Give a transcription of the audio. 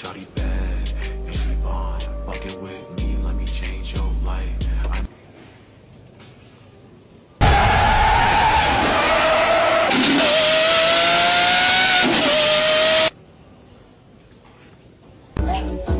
shawty bad, and she fine. Fuck it with me, let me change your life. I'm